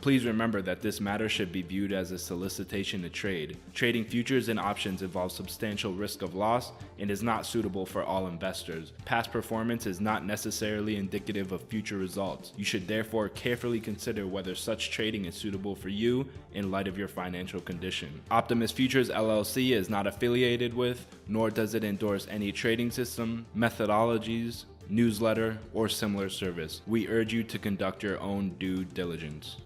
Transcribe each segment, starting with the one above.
Please remember that this matter should be viewed as a solicitation to trade. Trading futures and options involves substantial risk of loss and is not suitable for all investors. Past performance is not necessarily indicative of future results. You should therefore carefully consider whether such trading is suitable for you in light of your financial condition. Optimus Futures LLC is not affiliated with, nor does it endorse any trading system, methodologies, newsletter, or similar service. We urge you to conduct your own due diligence.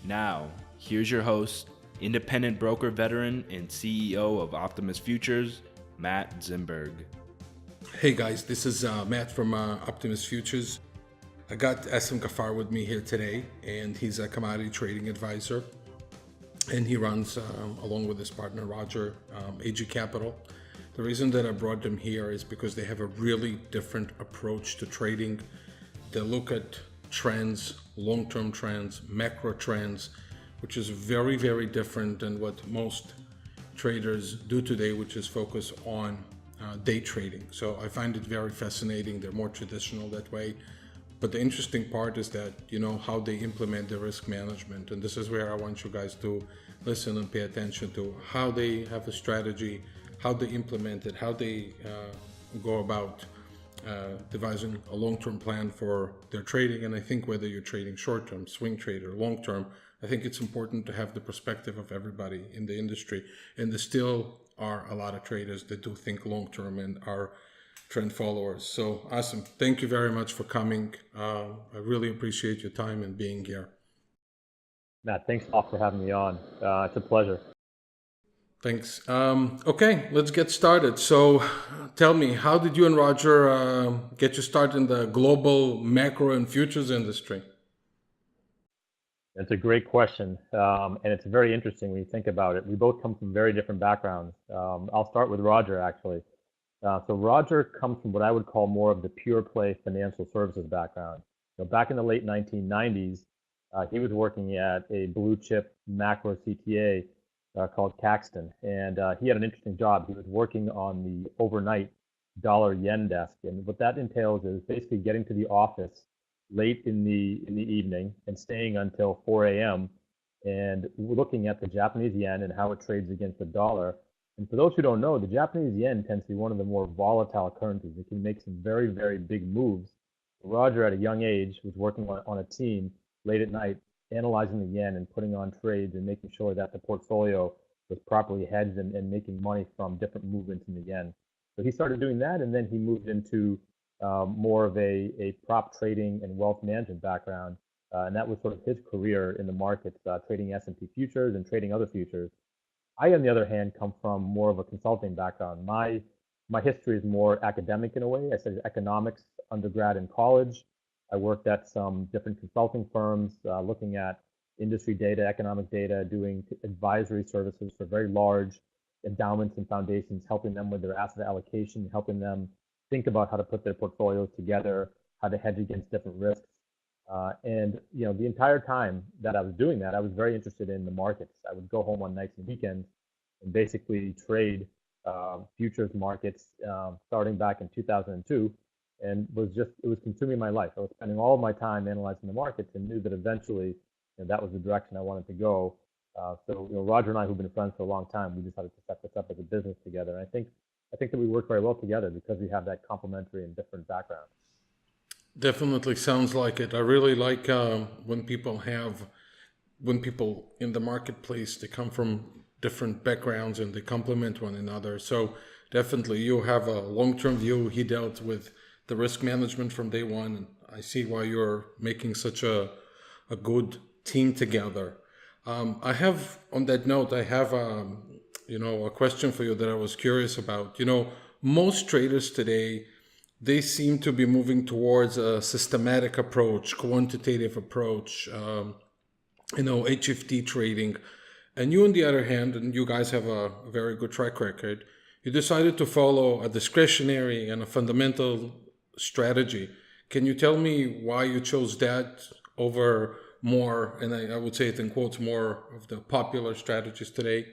Now, here's your host, independent broker veteran and CEO of Optimus Futures, Matt Zimberg. Hey guys, this is Matt from Optimus Futures. I got Asim Ghaffar with me here today, and he's a commodity trading advisor, and he runs, along with his partner Roger, AG Capital. The reason that I brought them here is because they have a really different approach to trading. They look at trends, long-term trends, macro trends, which is very, very different than what most traders do today, which is focus on day trading. So I find it very fascinating. They're more traditional that way. But the interesting part is that, how they implement the risk management. And this is where I want you guys to listen and pay attention to how they have a strategy, how they implement it, how they go about devising a long-term plan for their trading. And I think whether you're trading short-term, swing trade, or long-term, I think it's important to have the perspective of everybody in the industry. And there still are a lot of traders that do think long-term and are trend followers. So awesome. Thank you very much for coming. I really appreciate your time and being here. Matt, thanks a lot for having me on. It's a pleasure. Thanks. Okay, let's get started. So tell me, how did you and Roger get your start in the global macro and futures industry? That's a great question. And it's very interesting when you think about it. We both come from very different backgrounds. I'll start with Roger, actually. So Roger comes from what I would call more of the pure play financial services background. Back in the late 1990s, he was working at a blue chip macro CTA called Caxton, and he had an interesting job. He was working on the overnight dollar yen desk, and what that entails is basically getting to the office late in the evening and staying until 4 a.m. and looking at the Japanese yen and how it trades against the dollar. And for those who don't know, the Japanese yen tends to be one of the more volatile currencies. It can make some very, very big moves. Roger, at a young age, was working on a team late at night, analyzing the yen and putting on trades and making sure that the portfolio was properly hedged and making money from different movements in the yen. So he started doing that, and then he moved into more of a prop trading and wealth management background. And that was sort of his career in the markets, trading S&P futures and trading other futures. I, on the other hand, come from more of a consulting background. My history is more academic in a way. I studied economics undergrad in college. I worked at some different consulting firms, looking at industry data, economic data, doing advisory services for very large endowments and foundations, helping them with their asset allocation, helping them think about how to put their portfolios together, how to hedge against different risks. And the entire time that I was doing that, I was very interested in the markets. I would go home on nights and weekends and basically trade futures markets starting back in 2002. And it was consuming my life. I was spending all of my time analyzing the markets and knew that eventually that was the direction I wanted to go. So Roger and I, who've been friends for a long time, we decided to set this up as a business together. And I think that we work very well together because we have that complementary and different background. Definitely sounds like it. I really like when people in the marketplace, they come from different backgrounds and they complement one another. So definitely you have a long-term view. He dealt with the risk management from day one, and I see why you're making such a good team together. I have, on that note, I have a question for you that I was curious about. Most traders today, they seem to be moving towards a systematic approach, quantitative approach, HFT trading. And you, on the other hand, and you guys have a very good track record, you decided to follow a discretionary and a fundamental strategy. Can you tell me why you chose that over more, and I would say it in quotes, more of the popular strategies today?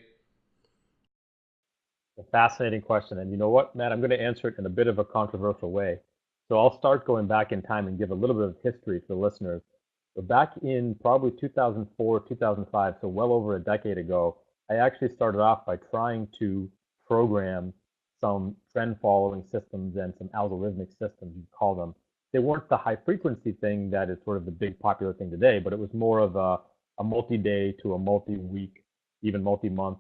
A fascinating question. And you know what, Matt, I'm going to answer it in a bit of a controversial way. So I'll start going back in time and give a little bit of history for the listeners. But back in probably 2004, 2005, so well over a decade ago, I actually started off by trying to program some trend following systems and some algorithmic systems, you call them. They weren't the high frequency thing that is sort of the big popular thing today, but it was more of a multi-day to a multi-week, even multi-month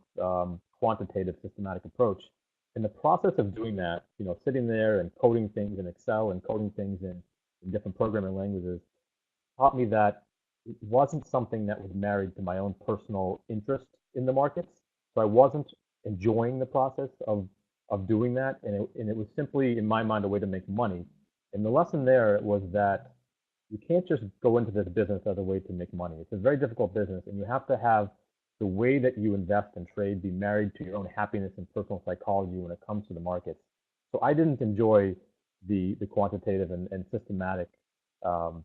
quantitative systematic approach. In the process of doing that, sitting there and coding things in Excel and coding things in different programming languages, taught me that it wasn't something that was married to my own personal interest in the markets. So I wasn't enjoying the process of doing that, and it was simply, in my mind, a way to make money. And the lesson there was that you can't just go into this business as a way to make money. It's a very difficult business, and you have to have the way that you invest and trade be married to your own happiness and personal psychology when it comes to the markets. So I didn't enjoy the quantitative and systematic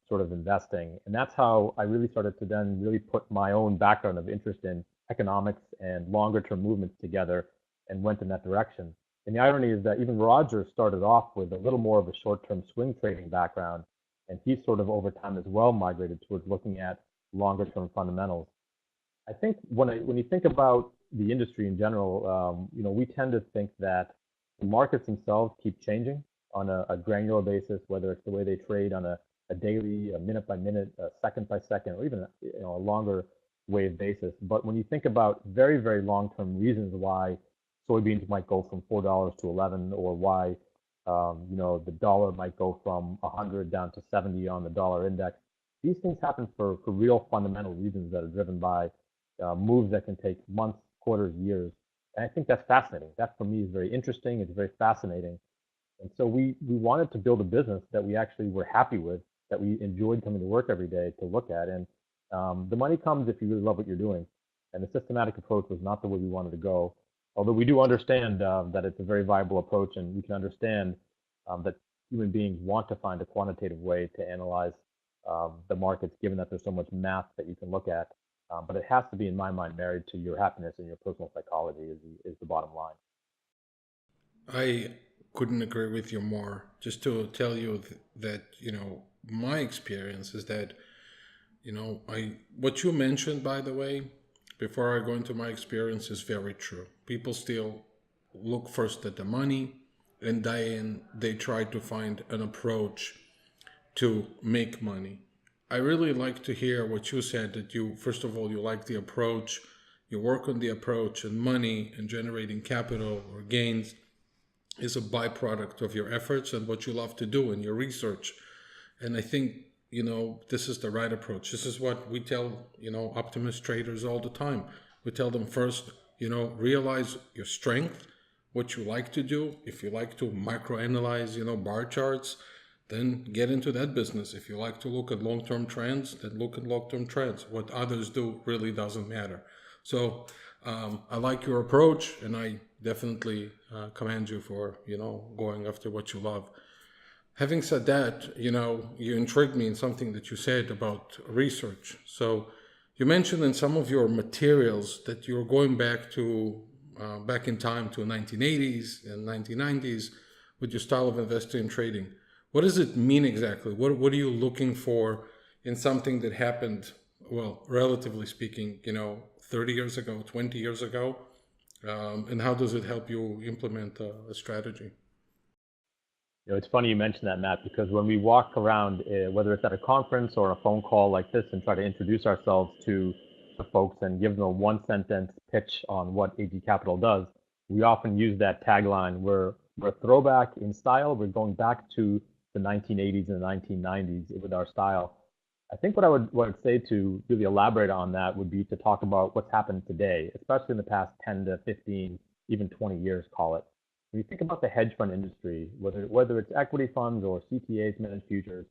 sort of investing. And that's how I really started to then really put my own background of interest in economics and longer term movements together and went in that direction. And the irony is that even Roger started off with a little more of a short term swing trading background. And he sort of over time as well migrated towards looking at longer term fundamentals. I think when you think about the industry in general, we tend to think that the markets themselves keep changing on a granular basis, whether it's the way they trade on a daily, a minute by minute, a second by second, or even a longer wave basis. But when you think about very, very long-term reasons why soybeans might go from $4 to 11, or why the dollar might go from 100 down to 70 on the dollar index, these things happen for real fundamental reasons that are driven by moves that can take months, quarters, years. And I think that's fascinating. That for me is very interesting. It's very fascinating. And so we wanted to build a business that we actually were happy with, that we enjoyed coming to work every day to look at. And the money comes if you really love what you're doing. And the systematic approach was not the way we wanted to go. Although we do understand that it's a very viable approach, and we can understand that human beings want to find a quantitative way to analyze the markets, given that there's so much math that you can look at. But it has to be, in my mind, married to your happiness and your personal psychology is the bottom line. I couldn't agree with you more. Just to tell you that, my experience is that, what you mentioned, by the way, before I go into my experience, is very true. People still look first at the money, and then they try to find an approach to make money. I really like to hear what you said, that you, first of all, you like the approach, you work on the approach, and money and generating capital or gains is a byproduct of your efforts and what you love to do in your research. And I think, this is the right approach. This is what we tell, Optimus traders all the time. We tell them first, realize your strength, what you like to do. If you like to microanalyze, bar charts, then get into that business. If you like to look at long-term trends, then look at long-term trends. What others do really doesn't matter. So I like your approach, and I definitely commend you for, going after what you love. Having said that, you intrigued me in something that you said about research. So you mentioned in some of your materials that you're going back in time to 1980s and 1990s with your style of investing and trading. What does it mean exactly? What are you looking for in something that happened, well, relatively speaking, 30 years ago, 20 years ago? And how does it help you implement a strategy? It's funny you mentioned that, Matt, because when we walk around, whether it's at a conference or a phone call like this, and try to introduce ourselves to the folks and give them a one-sentence pitch on what AG Capital does, we often use that tagline. We're a throwback in style. We're going back to the 1980s and the 1990s with our style. I think what I would say to really elaborate on that would be to talk about what's happened today, especially in the past 10 to 15, even 20 years, call it. When you think about the hedge fund industry, whether it's equity funds or CTAs, managed futures,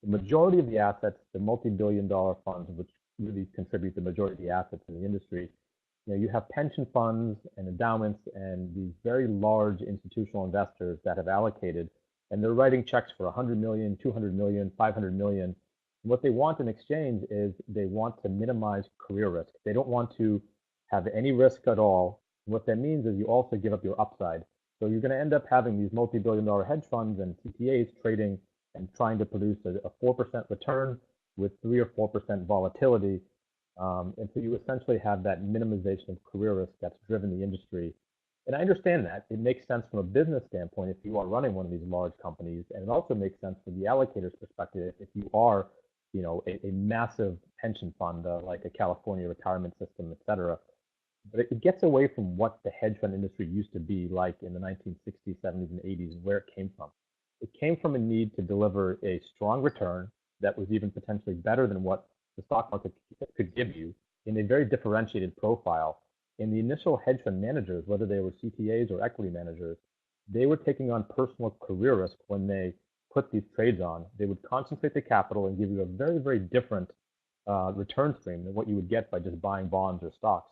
the majority of the assets, the multi-billion-dollar funds, which really contribute the majority of the assets in the industry, you have pension funds and endowments and these very large institutional investors that have allocated, and they're writing checks for 100 million, 200 million, 500 million. And what they want in exchange is they want to minimize career risk. They don't want to have any risk at all. And what that means is you also give up your upside. So you're going to end up having these multi-billion-dollar hedge funds and CTAs trading and trying to produce a 4% return with 3 or 4% volatility. And so you essentially have that minimization of career risk that's driven the industry. And I understand that. It makes sense from a business standpoint if you are running one of these large companies, and it also makes sense from the allocator's perspective if you are, a massive pension fund like a California retirement system, et cetera. But it gets away from what the hedge fund industry used to be like in the 1960s, 70s, and 80s, and where it came from. It came from a need to deliver a strong return that was even potentially better than what the stock market could give you in a very differentiated profile. And the initial hedge fund managers, whether they were CTAs or equity managers, they were taking on personal career risk when they put these trades on. They would concentrate the capital and give you a very, very different return stream than what you would get by just buying bonds or stocks.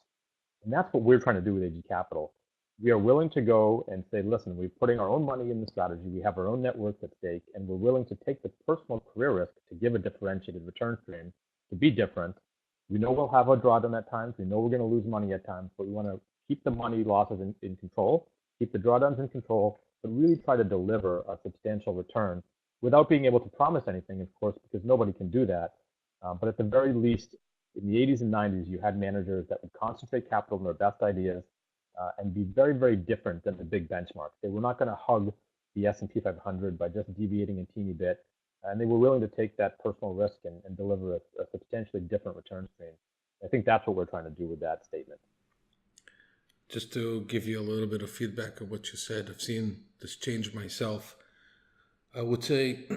And that's what we're trying to do with AG Capital. We are willing to go and say, listen, we're putting our own money in the strategy. We have our own net worth at stake, and we're willing to take the personal career risk to give a differentiated return stream, to be different. We know we'll have a drawdown at times. We know we're going to lose money at times, but we want to keep the money losses in control, keep the drawdowns in control, but really try to deliver a substantial return without being able to promise anything, of course, because nobody can do that. But at the very least, in the 80s and 90s, you had managers that would concentrate capital on their best ideas and be very, very different than the big benchmarks. They were not going to hug the S&P 500 by just deviating a teeny bit, and they were willing to take that personal risk and deliver a substantially different return stream. I think that's what we're trying to do with that statement. Just to give you a little bit of feedback of what you said, I've seen this change myself. I would say,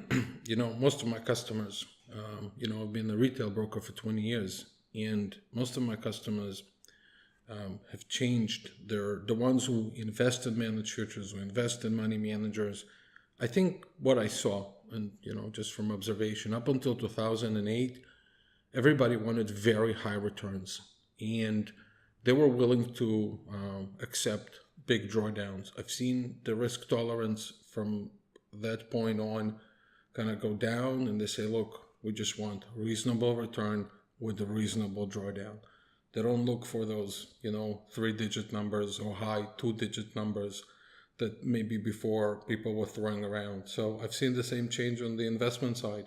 most of my customers, I've been a retail broker for 20 years, and most of my customers have changed. They're the ones who invest in managed futures, who invest in money managers. I think what I saw, and just from observation, up until 2008, everybody wanted very high returns, and they were willing to accept big drawdowns. I've seen the risk tolerance from that point on kind of go down, and they say, look, we just want reasonable return with a reasonable drawdown. They don't look for those, 3-digit numbers or high 2-digit numbers that maybe before people were throwing around. So I've seen the same change on the investment side,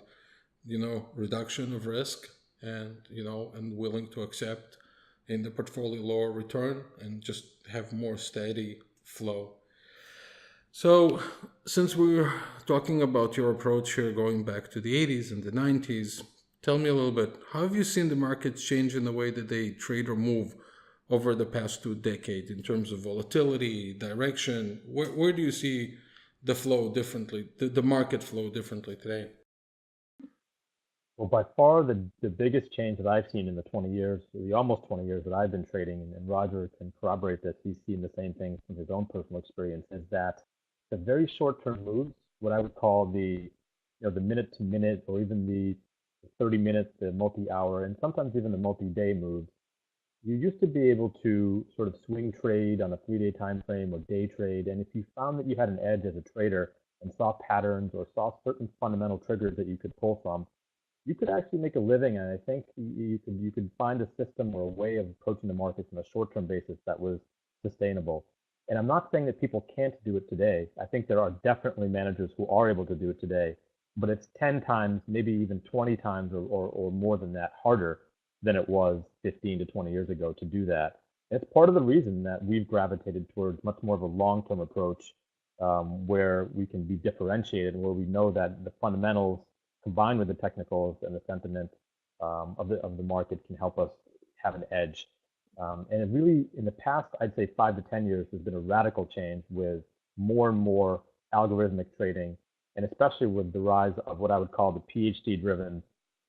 reduction of risk and willing to accept in the portfolio lower return and just have more steady flow. So since we're talking about your approach here going back to the 80s and the 90s, tell me a little bit, how have you seen the markets change in the way that they trade or move over the past 2 decades in terms of volatility, direction? Where do you see the flow differently, the market flow differently today? Well, by far the biggest change that I've seen in the almost 20 years that I've been trading, and Roger can corroborate this, he's seen the same thing from his own personal experience, is that the very short-term moves, what I would call the minute-to-minute or even the 30 minutes, the multi-hour, and sometimes even the multi-day moves, you used to be able to sort of swing trade on a 3-day time frame or day trade. And if you found that you had an edge as a trader and saw patterns or saw certain fundamental triggers that you could pull from, you could actually make a living. And I think you could find a system or a way of approaching the markets on a short-term basis that was sustainable. And I'm not saying that people can't do it today. I think there are definitely managers who are able to do it today, but it's 10 times, maybe even 20 times or more than that harder than it was 15 to 20 years ago to do that. And it's part of the reason that we've gravitated towards much more of a long-term approach where we can be differentiated, where we know that the fundamentals combined with the technicals and the sentiment of the market can help us have an edge. And it really, in the past, I'd say 5 to 10 years, there's been a radical change with more and more algorithmic trading, and especially with the rise of what I would call the PhD-driven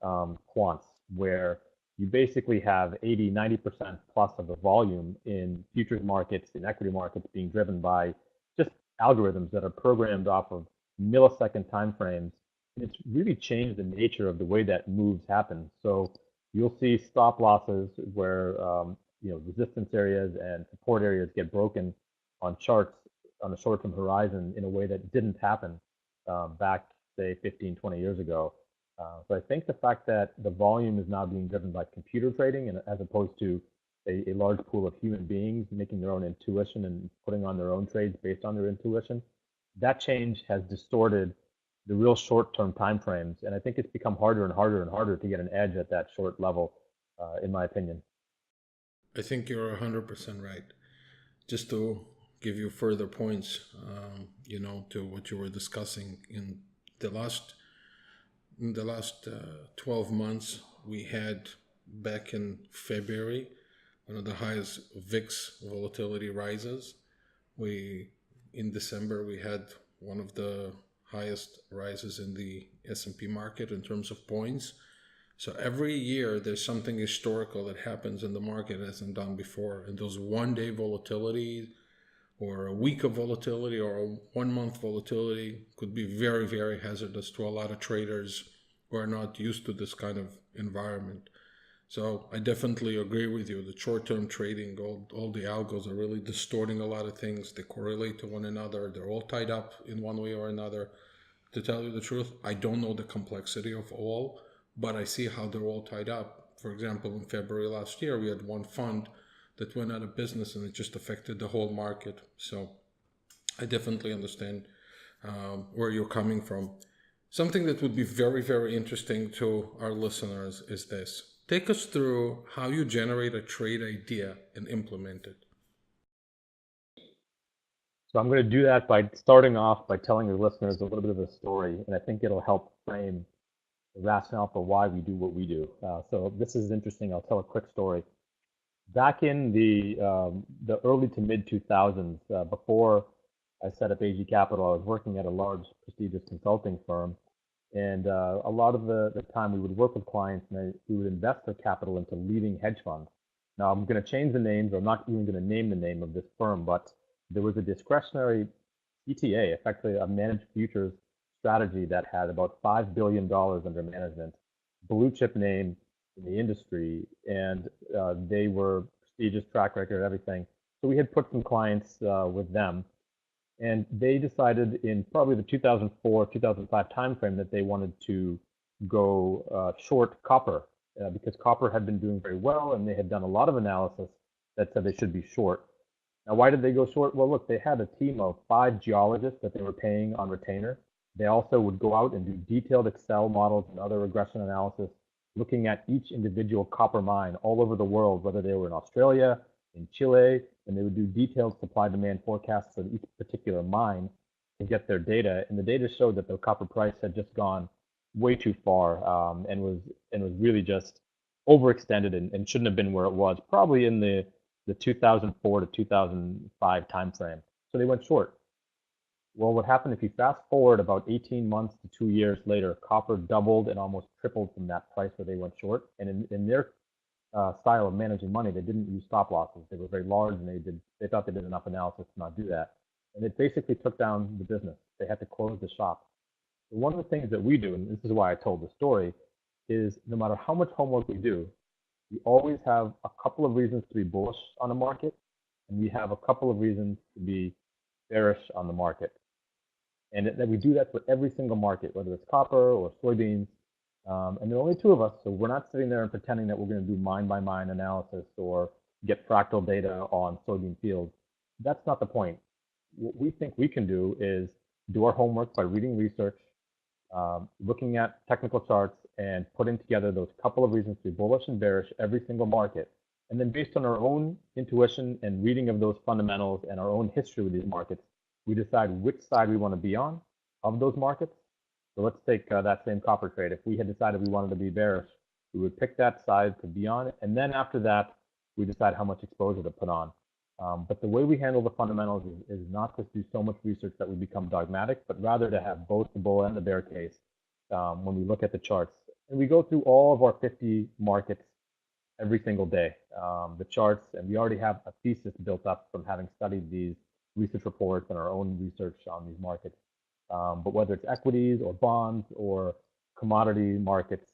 quants, where you basically have 80, 90% plus of the volume in futures markets, in equity markets being driven by just algorithms that are programmed off of millisecond timeframes. And it's really changed the nature of the way that moves happen. So you'll see stop losses where resistance areas and support areas get broken on charts on a short-term horizon in a way that didn't happen back, say, 15, 20 years ago. So I think the fact that the volume is now being driven by computer trading and as opposed to a large pool of human beings making their own intuition and putting on their own trades based on their intuition, that change has distorted the real short-term time frames. And I think it's become harder and harder and harder to get an edge at that short level, in my opinion. I think you're 100% right. Just to give you further points, to what you were discussing the last in the last 12 months, we had back in February one of the highest VIX volatility rises. We in December we had one of the highest rises in the S&P market in terms of points. So every year there's something historical that happens in the market that hasn't done before. And those 1 day volatility or a week of volatility or a 1 month volatility could be very, very hazardous to a lot of traders who are not used to this kind of environment. So I definitely agree with you. The short-term trading, all the algos are really distorting a lot of things. They correlate to one another. They're all tied up in one way or another. To tell you the truth, I don't know the complexity of all, but I see how they're all tied up. For example, in February last year, we had one fund that went out of business and it just affected the whole market. So I definitely understand where you're coming from. Something that would be very, very interesting to our listeners is this. Take us through how you generate a trade idea and implement it. So I'm going to do that by starting off by telling your listeners a little bit of a story, and I think it'll help frame the rationale for why we do what we do. So this is interesting. I'll tell a quick story. Back in the early to mid 2000s, before I set up AG Capital, I was working at a large prestigious consulting firm. And a lot of the time we would work with clients and we would invest their capital into leading hedge funds. Now I'm going to change the names, or I'm not even going to name the name of this firm, but there was a discretionary ETA, effectively a managed futures strategy that had about $5 billion under management, blue chip name in the industry, and they were prestigious, track record, everything. So we had put some clients with them. And they decided in probably the 2004, 2005 timeframe that they wanted to go short copper because copper had been doing very well and they had done a lot of analysis that said they should be short. Now, why did they go short? Well, look, they had a team of 5 geologists that they were paying on retainer. They also would go out and do detailed Excel models and other regression analysis, looking at each individual copper mine all over the world, whether they were in Australia, in Chile, and they would do detailed supply-demand forecasts for each particular mine to get their data. And the data showed that the copper price had just gone way too far and was really just overextended and shouldn't have been where it was, probably in the 2004 to 2005 timeframe. So they went short. Well, what happened if you fast forward about 18 months to 2 years later, copper doubled and almost tripled from that price where they went short. And in their style of managing money, they didn't use stop losses. They were very large, and they thought they did enough analysis to not do that. And it basically took down the business. They had to close the shop. So one of the things that we do, and this is why I told the story, is no matter how much homework we do, we always have a couple of reasons to be bullish on a market, and we have a couple of reasons to be bearish on the market. And that we do that for every single market, whether it's copper or soybeans. And there are only 2 of us, so we're not sitting there and pretending that we're going to do mine-by-mine analysis or get fractal data on soybean fields. That's not the point. What we think we can do is do our homework by reading research, looking at technical charts, and putting together those couple of reasons to be bullish and bearish every single market. And then based on our own intuition and reading of those fundamentals and our own history with these markets, we decide which side we want to be on of those markets. So let's take that same copper trade. If we had decided we wanted to be bearish, we would pick that side to be on, and then after that, we decide how much exposure to put on. But the way we handle the fundamentals is not to do so much research that we become dogmatic, but rather to have both the bull and the bear case when we look at the charts. And we go through all of our 50 markets every single day, the charts, and we already have a thesis built up from having studied these research reports and our own research on these markets. But whether it's equities or bonds or commodity markets,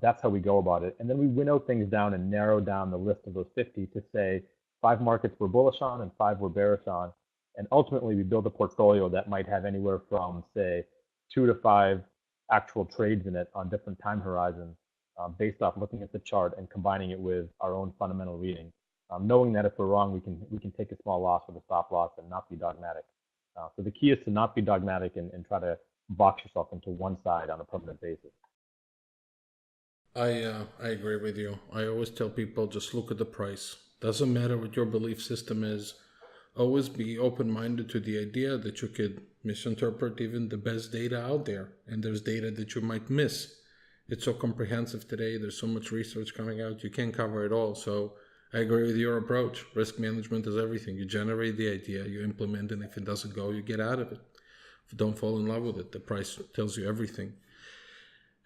that's how we go about it. And then we winnow things down and narrow down the list of those 50 to say 5 markets we're bullish on and 5 we're bearish on. And ultimately, we build a portfolio that might have anywhere from, say, 2 to 5 actual trades in it on different time horizons based off looking at the chart and combining it with our own fundamental reading. Knowing that if we're wrong, we can take a small loss with a stop loss and not be dogmatic. So the key is to not be dogmatic and try to box yourself into one side on a permanent basis. I agree with you. I always tell people just look at the price. Doesn't matter what your belief system is. Always be open-minded to the idea that you could misinterpret even the best data out there, and there's data that you might miss. It's so comprehensive today. There's so much research coming out. You can't cover it all. So I agree with your approach. Risk management is everything. You generate the idea, you implement it. If it doesn't go, you get out of it. If you don't fall in love with it, the price tells you everything.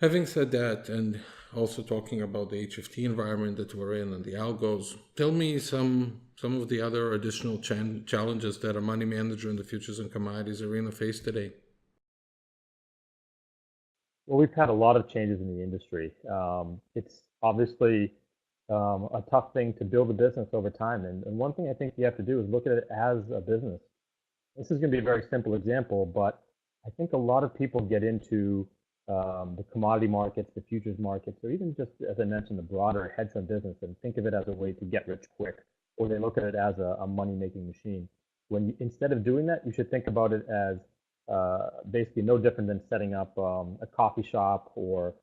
Having said that, and also talking about the HFT environment that we're in and the algos, tell me some of the other additional challenges that a money manager in the futures and commodities arena face today. Well, we've had a lot of changes in the industry. It's obviously a tough thing to build a business over time. And one thing I think you have to do is look at it as a business. This is going to be a very simple example, but I think a lot of people get into the commodity markets, the futures markets, or even just, as I mentioned, the broader hedge fund business and think of it as a way to get rich quick, or they look at it as a money-making machine. When you, instead of doing that, you should think about it as basically no different than setting up a coffee shop or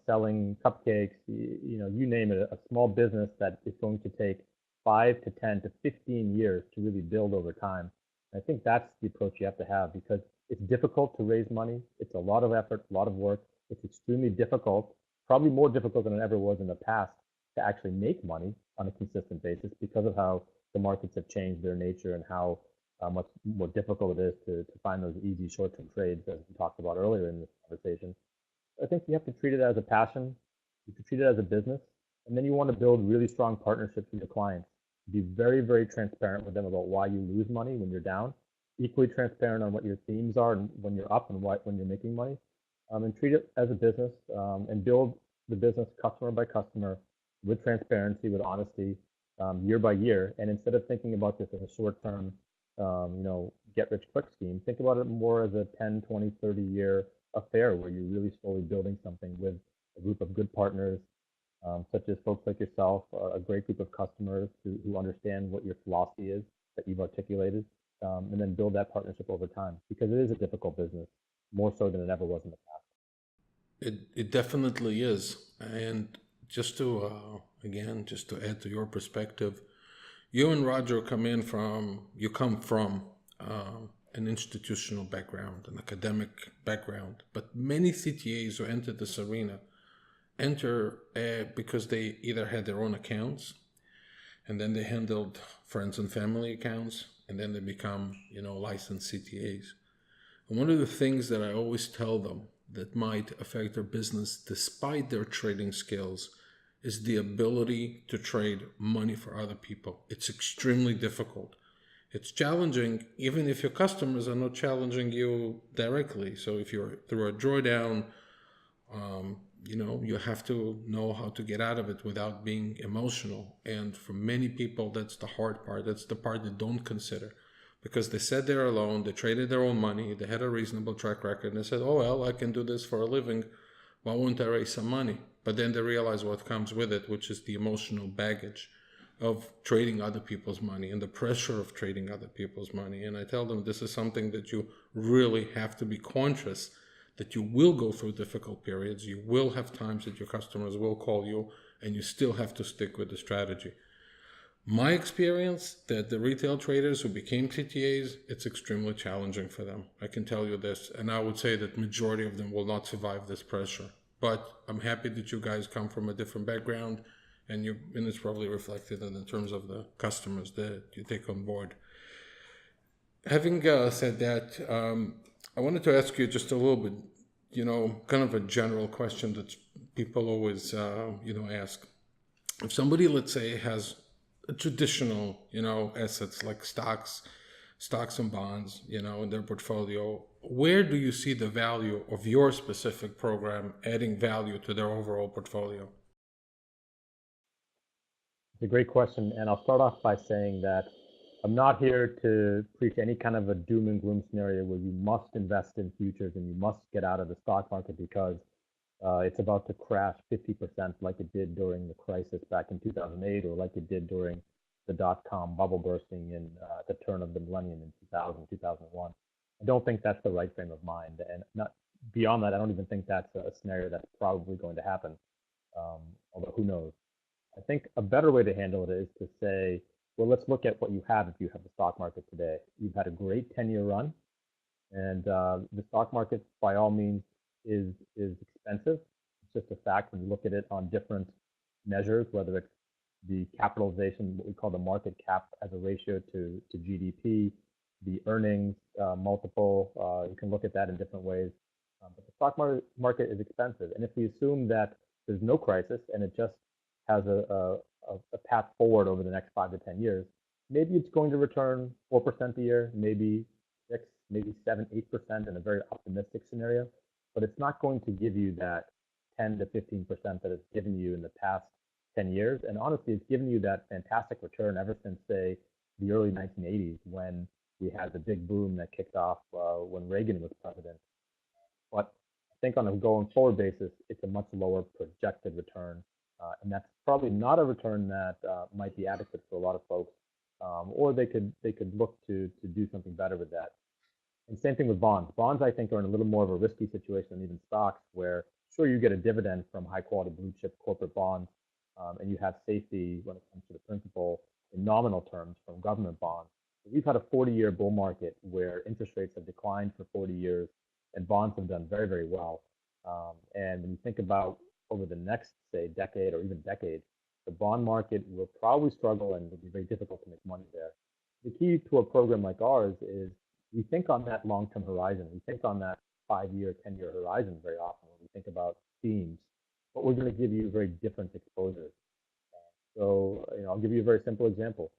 selling cupcakes, you name it, a small business that is going to take 5 to 10 to 15 years to really build over time. I think that's the approach you have to have because it's difficult to raise money. It's a lot of effort, a lot of work. It's extremely difficult, probably more difficult than it ever was in the past to actually make money on a consistent basis because of how the markets have changed their nature and how much more difficult it is to find those easy short-term trades, as we talked about earlier in this conversation. I think you have to treat it as a passion. You have to treat it as a business. And then you want to build really strong partnerships with your clients. Be very, very transparent with them about why you lose money when you're down. Equally transparent on what your themes are and when you're up and when you're making money. And treat it as a business and build the business customer by customer with transparency, with honesty, year by year. And instead of thinking about this as a short-term, get rich quick scheme, think about it more as a 10, 20, 30-year affair where you're really slowly building something with a group of good partners, such as folks like yourself, a great group of customers who understand what your philosophy is that you've articulated, and then build that partnership over time because it is a difficult business, more so than it ever was in the past. It definitely is. And just to, again, just to add to your perspective, you and Roger come from an institutional background, an academic background, but many CTAs who enter this arena enter because they either had their own accounts and then they handled friends and family accounts and then they become, licensed CTAs. And one of the things that I always tell them that might affect their business despite their trading skills is the ability to trade money for other people. It's extremely difficult. It's challenging even if your customers are not challenging you directly. So if you're through a drawdown, you have to know how to get out of it without being emotional. And for many people, that's the hard part. That's the part they don't consider because they sat there alone, they traded their own money, they had a reasonable track record, and they said, oh, well, I can do this for a living. Why won't I raise some money? But then they realize what comes with it, which is the emotional baggage of trading other people's money and the pressure of trading other people's money. And I tell them this is something that you really have to be conscious that you will go through difficult periods. You will have times that your customers will call you and you still have to stick with the strategy. My experience that the retail traders who became CTAs, it's extremely challenging for them. I can tell you this. And I would say that majority of them will not survive this pressure. But I'm happy that you guys come from a different background and it's probably reflected in terms of the customers that you take on board. Having said that, I wanted to ask you just a little bit, kind of a general question that people always, ask. If somebody, let's say, has a traditional, assets like stocks and bonds, in their portfolio, where do you see the value of your specific program adding value to their overall portfolio? It's a great question. And I'll start off by saying that I'm not here to preach any kind of a doom and gloom scenario where you must invest in futures and you must get out of the stock market because it's about to crash 50% like it did during the crisis back in 2008 or like it did during the dot-com bubble bursting in the turn of the millennium in 2000, 2001. I don't think that's the right frame of mind. And not beyond that, I don't even think that's a scenario that's probably going to happen. Although who knows? I think a better way to handle it is to say, well, let's look at what you have if you have the stock market today. You've had a great 10-year run, and the stock market, by all means, is expensive. It's just a fact when you look at it on different measures, whether it's the capitalization, what we call the market cap as a ratio to GDP, the earnings multiple. You can look at that in different ways. But the stock market is expensive. And if we assume that there's no crisis and it just has a path forward over the next 5 to 10 years, maybe it's going to return 4% a year, maybe 6, maybe 7, 8% in a very optimistic scenario. But it's not going to give you that 10 to 15% that it's given you in the past 10 years. And honestly, it's given you that fantastic return ever since, say, the early 1980s when we had the big boom that kicked off when Reagan was president. But I think on a going forward basis, it's a much lower projected return. And that's probably not a return that might be adequate for a lot of folks, or they could look to do something better with that. And same thing with bonds. Bonds, I think, are in a little more of a risky situation than even stocks, where sure you get a dividend from high quality blue chip corporate bonds, and you have safety when it comes to the principal in nominal terms from government bonds. But we've had a 40-year bull market where interest rates have declined for 40 years, and bonds have done very, very well. And when you think about over the next, say, decade or even decades, the bond market will probably struggle and it'll be very difficult to make money there. The key to a program like ours is we think on that long-term horizon. We think on that 5-year, 10-year horizon very often when we think about themes, but we're going to give you very different exposures. So, I'll give you a very simple example.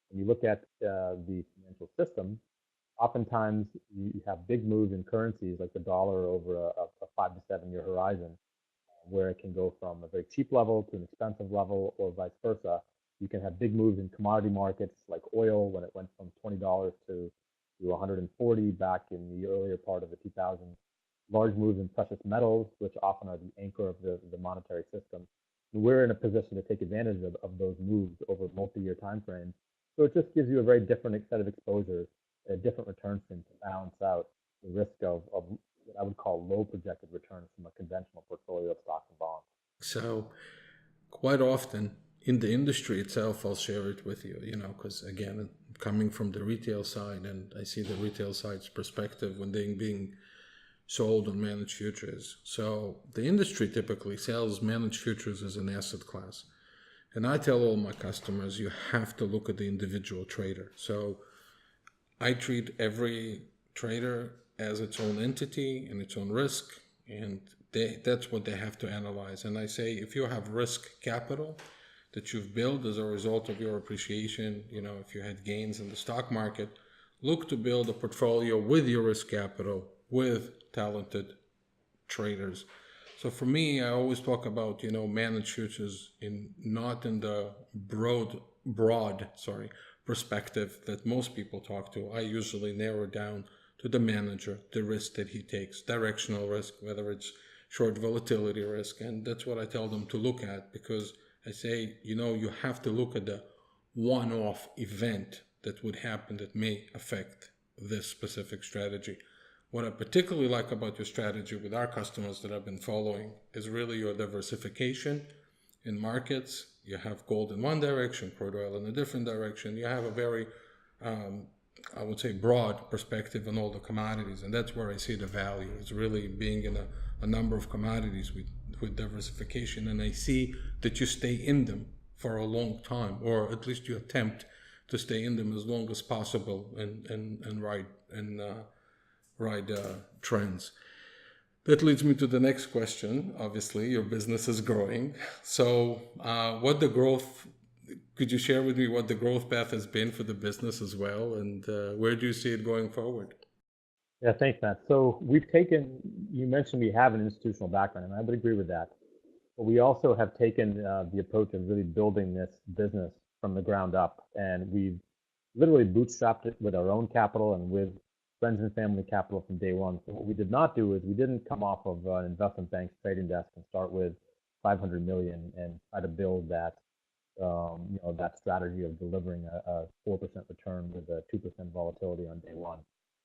When you look at the financial system, oftentimes you have big moves in currencies like the dollar over a 5 to 7 year horizon, where it can go from a very cheap level to an expensive level, or vice versa. You can have big moves in commodity markets like oil when it went from $20 to 140 back in the earlier part of the 2000s. Large moves in precious metals, which often are the anchor of the monetary system. And we're in a position to take advantage of those moves over multi-year time frames. So it just gives you a very different set of exposures, a different return stream to balance out the risk of what I would call low projected returns from a conventional portfolio of stocks and bonds. So quite often in the industry itself, I'll share it with you, because again, coming from the retail side, and I see the retail side's perspective when they're being sold on managed futures. So the industry typically sells managed futures as an asset class. And I tell all my customers, you have to look at the individual trader. So I treat every trader as its own entity and its own risk, and that's what they have to analyze. And I say, if you have risk capital that you've built as a result of your appreciation, if you had gains in the stock market, look to build a portfolio with your risk capital with talented traders. So for me, I always talk about, managed futures not in the broad perspective that most people talk to. I usually narrow down to the manager, the risk that he takes, directional risk, whether it's short volatility risk. And that's what I tell them to look at, because I say, you have to look at the one-off event that would happen that may affect this specific strategy. What I particularly like about your strategy with our customers that I've been following is really your diversification in markets. You have gold in one direction, crude oil in a different direction. You have a very, I would say, broad perspective on all the commodities. And that's where I see the value, is really being in a number of commodities with diversification. And I see that you stay in them for a long time, or at least you attempt to stay in them as long as possible and ride trends. That leads me to the next question. Obviously, your business is growing. So could you share with me what the growth path has been for the business as well, and where do you see it going forward? Yeah, thanks, Matt. So you mentioned we have an institutional background, and I would agree with that. But we also have taken the approach of really building this business from the ground up, and we've literally bootstrapped it with our own capital and with friends and family capital from day one. So what we did not do is we didn't come off of an investment bank's trading desk and start with 500 million and try to build that, that strategy of delivering a 4% return with a 2% volatility on day one.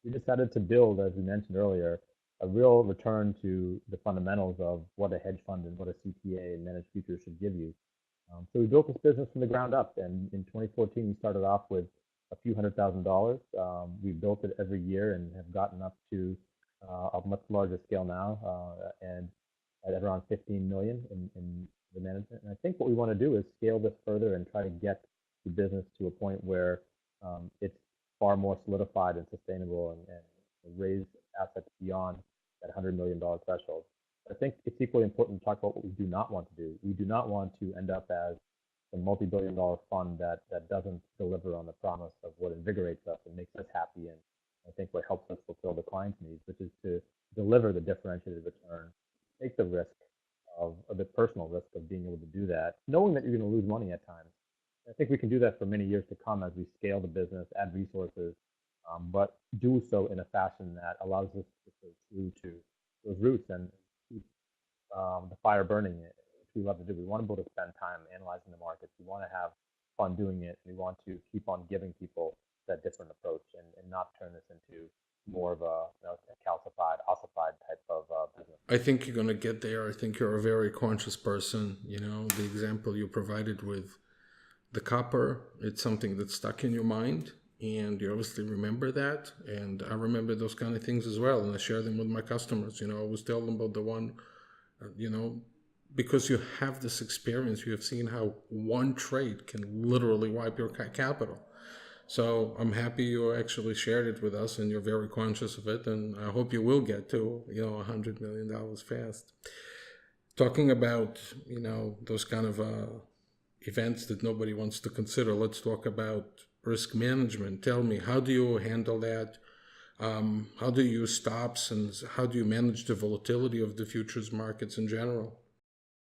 we decided to build, as we mentioned earlier, a real return to the fundamentals of what a hedge fund and what a CPA and managed futures should give you. So we built this business from the ground up, and in 2014 we started off with a few $100,000. We built it every year and have gotten up to a much larger scale now, and at around 15 million in the management. And I think what we want to do is scale this further and try to get the business to a point where it's far more solidified and sustainable, and raise assets beyond that $100 million threshold. I think it's equally important to talk about what we do not want to do. We do not want to end up as a multi-billion-dollar fund that doesn't deliver on the promise of what invigorates us and makes us happy, and I think what helps us fulfill the client's needs, which is to deliver the differentiated return, take the risk of, or the personal risk of being able to do that, knowing that you're going to lose money at times. I think we can do that for many years to come as we scale the business, add resources, but do so in a fashion that allows us to stay true to those roots and keep the fire burning, which we love to do. We want to be able to spend time analyzing the markets. We want to have fun doing it. We want to keep on giving people that different approach, and not turn this into more of a, a calcified, ossified type of business. I think you're going to get there. I think you're a very conscious person. You know, the example you provided with the copper, it's something that's stuck in your mind, and you obviously remember that. And I remember those kind of things as well, and I share them with my customers. You know, I always tell them about the one, because you have this experience, you have seen how one trade can literally wipe your capital. So I'm happy you actually shared it with us, and you're very conscious of it, and I hope you will get to, $100 million fast. Talking about, those kind of events that nobody wants to consider, let's talk about risk management. Tell me, how do you handle that? How do you use stops, and how do you manage the volatility of the futures markets in general?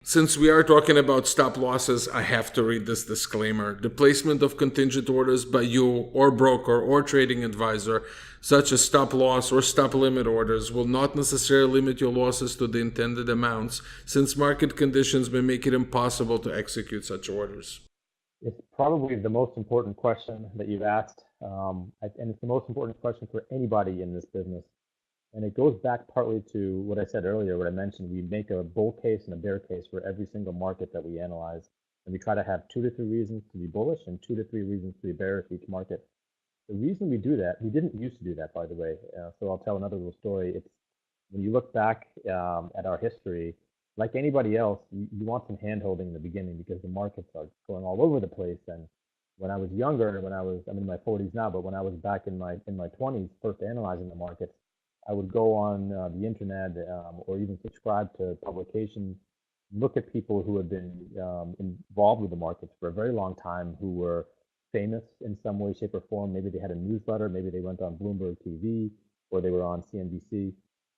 Since we are talking about stop losses, I have to read this disclaimer. The placement of contingent orders by you or broker or trading advisor, such as stop loss or stop limit orders, will not necessarily limit your losses to the intended amounts, since market conditions may make it impossible to execute such orders. It's probably the most important question that you've asked, and it's the most important question for anybody in this business. And it goes back partly to what I said earlier, what I mentioned. We make a bull case and a bear case for every single market that we analyze. And we try to have 2 to 3 reasons to be bullish and 2 to 3 reasons to be bearish each market. The reason we do that, we didn't used to do that, by the way. So I'll tell another little story. It's when you look back at our history, like anybody else, you want some hand-holding in the beginning because the markets are going all over the place. And when I was younger, I'm in my 40s now, but when I was back in my 20s, first analyzing the markets, I would go on the internet or even subscribe to publications, look at people who had been involved with the markets for a very long time, who were famous in some way, shape, or form. Maybe they had a newsletter, maybe they went on Bloomberg TV, or they were on CNBC.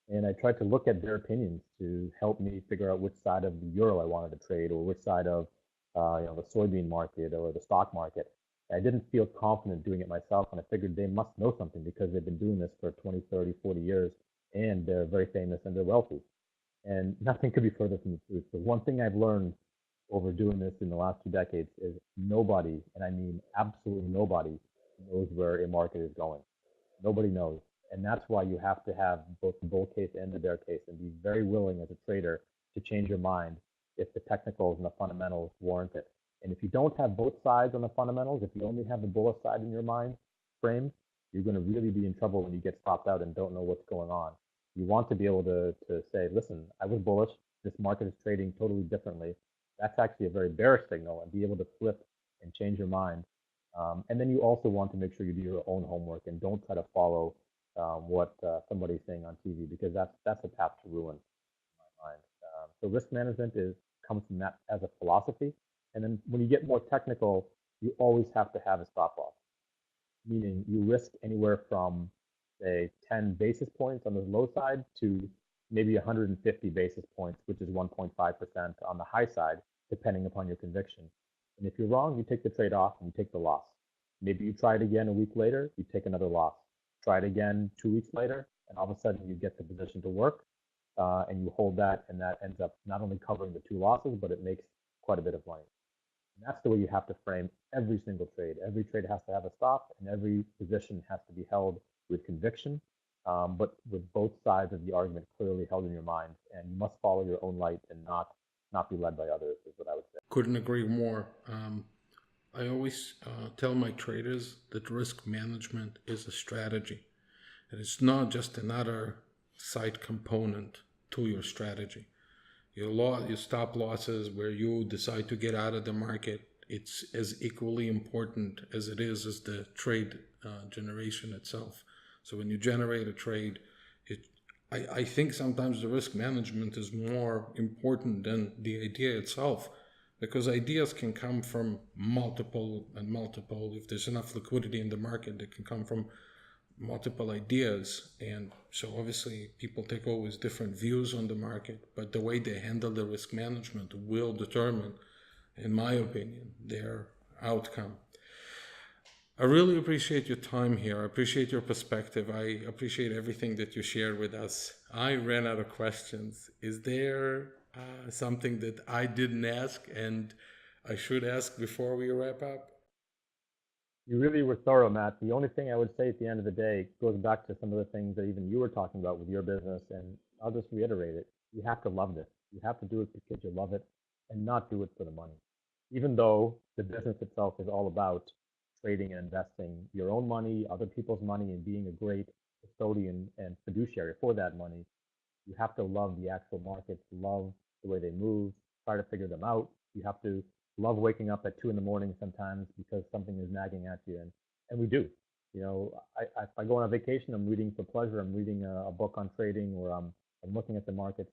And I tried to look at their opinions to help me figure out which side of the euro I wanted to trade, or which side of the soybean market or the stock market. I didn't feel confident doing it myself, and I figured they must know something because they've been doing this for 20, 30, 40 years, and they're very famous and they're wealthy. And nothing could be further from the truth. The one thing I've learned over doing this in the last 2 decades is nobody, and I mean absolutely nobody, knows where a market is going. Nobody knows. And that's why you have to have both the bull case and the bear case, and be very willing as a trader to change your mind if the technicals and the fundamentals warrant it. And if you don't have both sides on the fundamentals, if you only have the bullish side in your mind frame, you're going to really be in trouble when you get stopped out and don't know what's going on. You want to be able to say, listen, I was bullish. This market is trading totally differently. That's actually a very bearish signal, and be able to flip and change your mind. And then you also want to make sure you do your own homework and don't try to follow what somebody's saying on TV, because that's a path to ruin in my mind. So risk management comes from that as a philosophy. And then when you get more technical, you always have to have a stop loss, meaning you risk anywhere from, say, 10 basis points on the low side to maybe 150 basis points, which is 1.5% on the high side, depending upon your conviction. And if you're wrong, you take the trade off and you take the loss. Maybe you try it again a week later, you take another loss. Try it again 2 weeks later, and all of a sudden you get the position to work, and you hold that, and that ends up not only covering the 2 losses, but it makes quite a bit of money. And that's the way you have to frame every single trade. Every trade has to have a stop, and every position has to be held with conviction but with both sides of the argument clearly held in your mind, and you must follow your own light and not be led by others, is what I would say. Couldn't agree more. I always tell my traders that risk management is a strategy. And it's not just another side component to your strategy. Your stop losses, where you decide to get out of the market, it's as equally important as it is as the trade generation itself. So when you generate a trade, I think sometimes the risk management is more important than the idea itself, because ideas can come from multiple. If there's enough liquidity in the market, they can come from multiple ideas. And so obviously people take always different views on the market, but the way they handle the risk management will determine, in my opinion, their outcome. I really appreciate your time here. I appreciate your perspective. I appreciate everything that you shared with us. I ran out of questions. Is there something that I didn't ask and I should ask before we wrap up? You really were thorough, Matt. The only thing I would say at the end of the day goes back to some of the things that even you were talking about with your business, and I'll just reiterate it. You have to love this. You have to do it because you love it and not do it for the money. Even though the business itself is all about trading and investing your own money, other people's money, and being a great custodian and fiduciary for that money, you have to love the actual markets, love the way they move, try to figure them out. You have to love waking up at 2 in the morning sometimes because something is nagging at you, and we do. You know, if I go on a vacation, I'm reading for pleasure. I'm reading a book on trading, or I'm looking at the markets.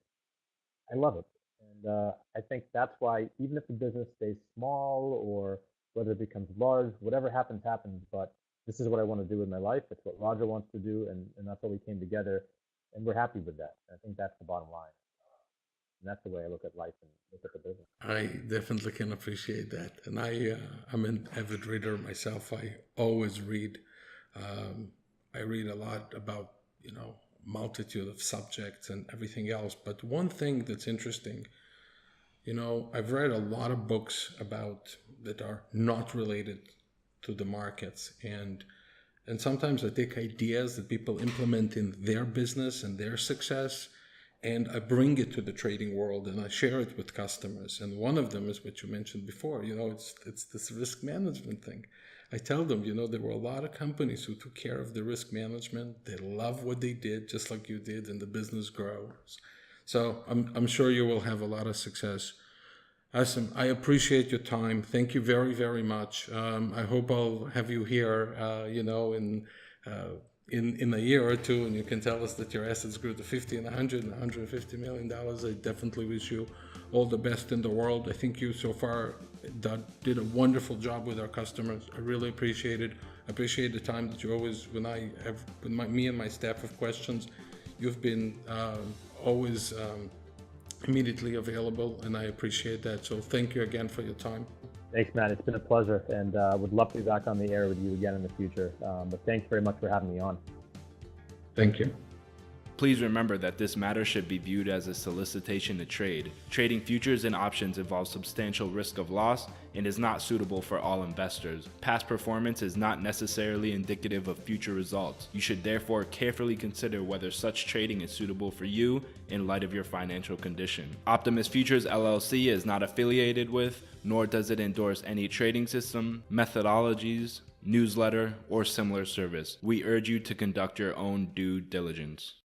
I love it, and I think that's why even if the business stays small or whether it becomes large, whatever happens, happens. But this is what I want to do with my life. It's what Roger wants to do, and that's why we came together, and we're happy with that. And I think that's the bottom line. And that's the way I look at life and look at the business. I definitely can appreciate that. And I'm an avid reader myself. I always read. I read a lot about, multitude of subjects and everything else. But one thing that's interesting, I've read a lot of books that are not related to the markets. And sometimes I take ideas that people implement in their business and their success, and I bring it to the trading world and I share it with customers. And one of them is what you mentioned before, it's this risk management thing. I tell them, there were a lot of companies who took care of the risk management. They love what they did, just like you did, and the business grows. So I'm sure you will have a lot of success. Asim, I appreciate your time. Thank you very, very much. I hope I'll have you here, in a year or two, and you can tell us that your assets grew to 50 and 100 and 150 million dollars. I definitely wish you all the best in the world. I think you so far did a wonderful job with our customers. I really appreciate it. I appreciate the time that you always, when me and my staff have questions, you've been always immediately available, and I appreciate that. So thank you again for your time. Thanks, Matt. It's been a pleasure, and would love to be back on the air with you again in the future. But thanks very much for having me on. Thank you. Please remember that this matter should be viewed as a solicitation to trade. Trading futures and options involves substantial risk of loss and is not suitable for all investors. Past performance is not necessarily indicative of future results. You should therefore carefully consider whether such trading is suitable for you in light of your financial condition. Optimus Futures LLC is not affiliated with, nor does it endorse any trading system, methodologies, newsletter, or similar service. We urge you to conduct your own due diligence.